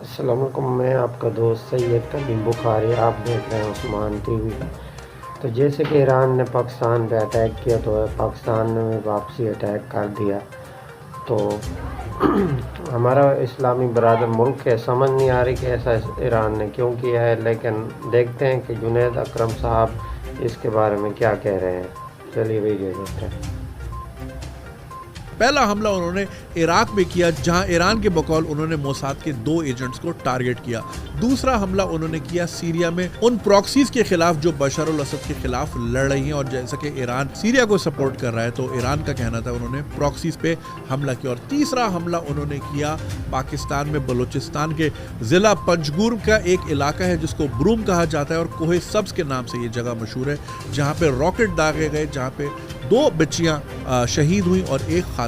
السلام علیکم، میں آپ کا دوست سید کلیم بخاری، آپ دیکھ رہے ہیں عثمان ٹی وی۔ تو جیسے کہ ایران نے پاکستان پہ اٹیک کیا تو پاکستان نے واپسی اٹیک کر دیا، تو ہمارا اسلامی برادر ملک ہے، سمجھ نہیں آ رہی کہ ایسا ایران نے کیوں کیا ہے، لیکن دیکھتے ہیں کہ جنید اکرم صاحب اس کے بارے میں کیا کہہ رہے ہیں۔ چلیے ویڈیو دیکھتے ہیں۔ پہلا حملہ انہوں نے عراق میں کیا، جہاں ایران کے بقول انہوں نے موساد کے 2 ایجنٹس کو ٹارگٹ کیا۔ دوسرا حملہ انہوں نے کیا سیریا میں ان پراکسیز کے خلاف جو بشار الاسد کے خلاف لڑ رہی ہیں، اور جیسا کہ ایران سیریا کو سپورٹ کر رہا ہے تو ایران کا کہنا تھا انہوں نے پراکسیز پہ حملہ کیا۔ اور تیسرا حملہ انہوں نے کیا پاکستان میں بلوچستان کے ضلع پنجگور کا ایک علاقہ ہے جس کو بروم کہا جاتا ہے، اور کوہ سبز کے نام سے یہ جگہ مشہور ہے، جہاں پہ راکٹ داغے گئے، جہاں پہ 2 بچیاں شہید ہوئیں اور ایک خاتون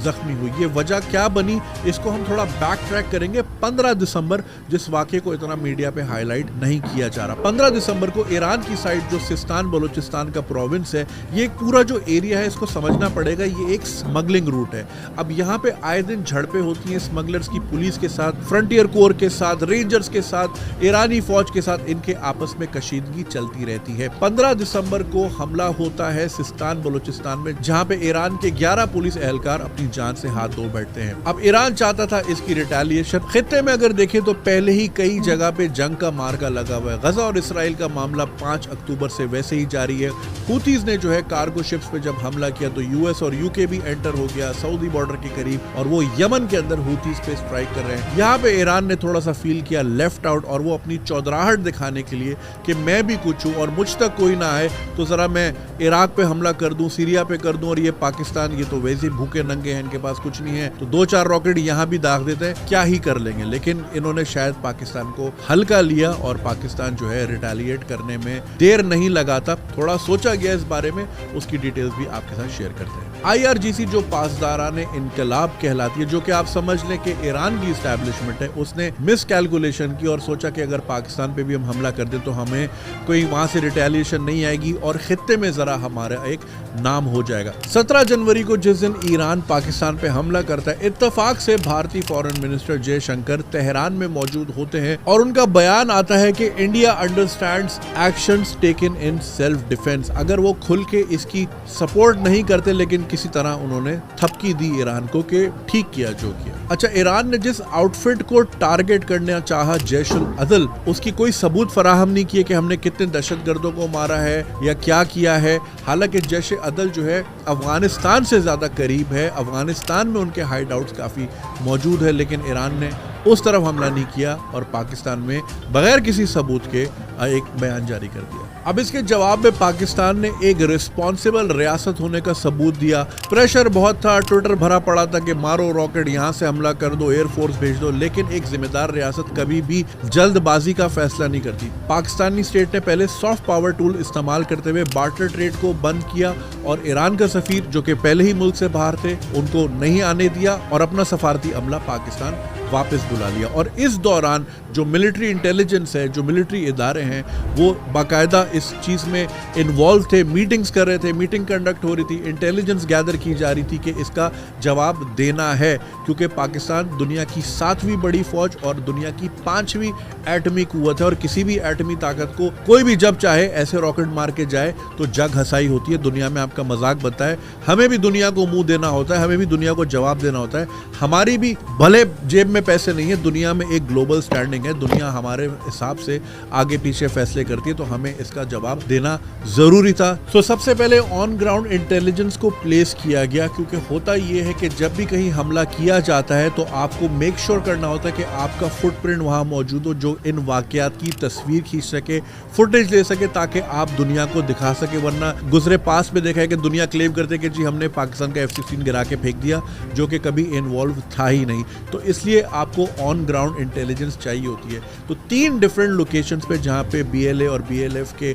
زخمی ہوئی۔ یہ وجہ کیا بنی، اس کو ہم تھوڑا بیک ٹریک کریں گے۔ 15 دسمبر، جس واقعے کو اتنا میڈیا پہ ہائی لائٹ نہیں کیا جا رہا، 15 دسمبر کو ایران کی سائڈ جو سستان بلوچستان کا پروونس ہے، یہ ایک پورا جو ایریا ہے اس کو سمجھنا پڑے گا، یہ ایک سمگلنگ روٹ ہے۔ اب یہاں پہ آئے دن جھڑپیں ہوتی ہیں سمگلرز کی، پولیس کے ساتھ، فرنٹیئر کور کے ساتھ، رینجرز کے ساتھ، ایرانی فوج کے ساتھ، ان کے آپس میں کشیدگی چلتی رہتی ہے۔ 15 دسمبر کو حملہ ہوتا ہے سستان بلوچستان میں، جہاں پہ ایران کے 11 پولیس اہلکار اپنی جان سے ہاتھ دھو بیٹھتے ہیں۔ اب ایران چاہتا تھا اس کی ریٹیلیشن۔ خطے میں اگر دیکھیں تو پہلے ہی کئی جگہ پہ جنگ کا مارکا لگا ہوا ہے۔ غزہ اور اسرائیل کا معاملہ 5 اکتوبر سے ویسے ہی جاری ہے۔ ہوتیز نے جو ہے کارگو شپس پہ جب حملہ کیا تو یو ایس اور یو کے بھی انٹر ہو گیا سعودی بارڈر کے قریب، اور وہ یمن کے اندر ہوتیز پہ اسٹرائک کر رہے ہیں۔ یہاں پہ ایران نے تھوڑا سا فیل کیا لیفٹ آؤٹ، اور وہ اپنی چودراہٹ دکھانے کے لیے کہ میں بھی کچھ ہوں اور مجھ تک کوئی نہ آئے، تو ذرا میں عراق پہ حملہ کر دوں، سیریا پہ کر دوں، اور یہ پاکستان یہ تو ویسے بھوکے ننگے ہیں، ان کے پاس کچھ نہیں ہے، تو 2-4 راکٹ یہاں بھی داغ دیتے ہیں، کیا ہی کر لیں گے۔ لیکن انہوں نے شاید پاکستان کو ہلکا لیا، اور پاکستان جو ہے ریٹیلیٹ کرنے میں دیر نہیں لگاتا۔ تھوڑا سوچا گیا اس بارے میں، اس کی ڈیٹیلز بھی آپ کے ساتھ شیئر کرتے ہیں۔ IRGC جو پاسداران انقلاب کہلاتی ہے، جو کہ آپ سمجھ لیں کہ ایران کی اسٹیبلشمنٹ ہے، اس نے مس کیلکولیشن کی اور سوچا کہ اگر پاکستان پہ بھی ہم حملہ کر دیں تو ہمیں کوئی وہاں سے ریٹیلیشن نہیں آئے گی، اور خطے میں ذرا ہمارا ایک نام ہو جائے گا۔ 17 جنوری کو جس دن ایران پاکستان پہ حملہ کرتا ہے، اتفاق سے بھارتی فارن منسٹر جے شنکر تہران میں موجود ہوتے ہیں، اور ان کا بیان آتا ہے کہ India understands actions taken in self defence. اگر وہ کھل کے اس کی سپورٹ نہیں کرتے، لیکن کسی طرح انہوں نے تھپکی دی ایران کو کہ ٹھیک کیا جو کیا۔ اچھا، ایران نے جس آؤٹ فٹ کو ٹارگٹ کرنا چاہا، جیش العدل، اس کی کوئی ثبوت فراہم نہیں کیے کہ ہم نے کتنے دہشت گردوں کو مارا ہے یا کیا کیا ہے۔ حالانکہ جیش عدل جو ہے افغانستان سے زیادہ قریب ہے، افغانستان میں ان کے ہائیڈ آؤٹس کافی موجود ہے، لیکن ایران نے اس طرف حملہ نہیں کیا اور پاکستان میں بغیر کسی ثبوت کے ایک بیان جاری کر دیا۔ اب اس کے جواب میں پاکستان نے ایک ریسپانسبل ریاست ہونے کا ثبوت دیا۔ پریشر بہت تھا، ٹویٹر بھرا پڑا تھا کہ مارو راکٹ، یہاں سے حملہ کر دو، ایئر فورس بھیج دو، لیکن ایک ذمہ دار ریاست کبھی بھی جلد بازی کا فیصلہ نہیں کرتی۔ پاکستانی اسٹیٹ نے پہلے سافٹ پاور ٹول استعمال کرتے ہوئے بارٹر ٹریڈ کو بند کیا، اور ایران کا سفیر جو کہ پہلے ہی ملک سے باہر تھے ان کو نہیں آنے دیا، اور اپنا سفارتی عملہ پاکستان واپس بلا لیا۔ اور اس دوران جو ملٹری انٹیلیجنس ہے، جو ملٹری ادارے ہیں، وہ باقاعدہ اس چیز میں انوالو تھے، میٹنگز کر رہے تھے، میٹنگ کنڈکٹ ہو رہی تھی، انٹیلیجنس گیدر کی جا رہی تھی کہ اس کا جواب دینا ہے، کیونکہ پاکستان دنیا کی 7ویں بڑی فوج اور دنیا کی 5ویں ایٹمی قوت ہے، اور کسی بھی ایٹمی طاقت کو کوئی بھی جب چاہے ایسے راکٹ مار کے جائے تو جگ ہسائی ہوتی ہے، دنیا میں آپ کا مذاق بنتا ہے۔ ہمیں بھی دنیا کو منہ دینا ہوتا ہے، ہمیں بھی دنیا کو جواب دینا ہوتا ہے۔ ہماری بھی بھلے جیب میں پیسے نہیں ہیں، دنیا میں ایک گلوبل سٹینڈنگ ہے، دنیا ہمارے حساب سے آگے پیچھے فیصلے کرتی ہے، تو ہمیں اس کا جواب دینا ضروری تھا۔ سب سے پہلے آن گراؤنڈ انٹیلیجنس کو پلیس کیا گیا، کیونکہ ہوتا یہ ہے کہ جب بھی کہیں حملہ کیا جاتا ہے تو آپ کو میک شور کرنا ہوتا ہے کہ آپ کا فٹ پرنٹ وہاں موجود ہو، جو ان واقعات کی تصویر کھینچ سکے، فوٹیج لے سکے، تاکہ آپ دنیا کو دکھا سکے۔ ورنہ گزرے پاس میں دیکھا ہے کہ دنیا کلیم کرتے کہ جی ہم نے پاکستان کا F-16 گرا کے پھینک دیا، جو کہ کبھی انوالو تھا ہی نہیں۔ تو اس لیے آپ کو آن گراؤنڈ انٹیلیجنس چاہیے ہوتی ہے۔ تو 3 ڈفرینٹ لوکیشنز پہ جہاں پہ BLA اور BLF کے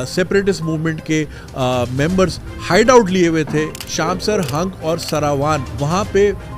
سیپریٹسٹ موومنٹ کے ممبرز ہائیڈ آؤٹ لیے ہوئے تھے، شامسر، ہنگ اور سراوان، وہاں پہ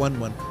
1-1,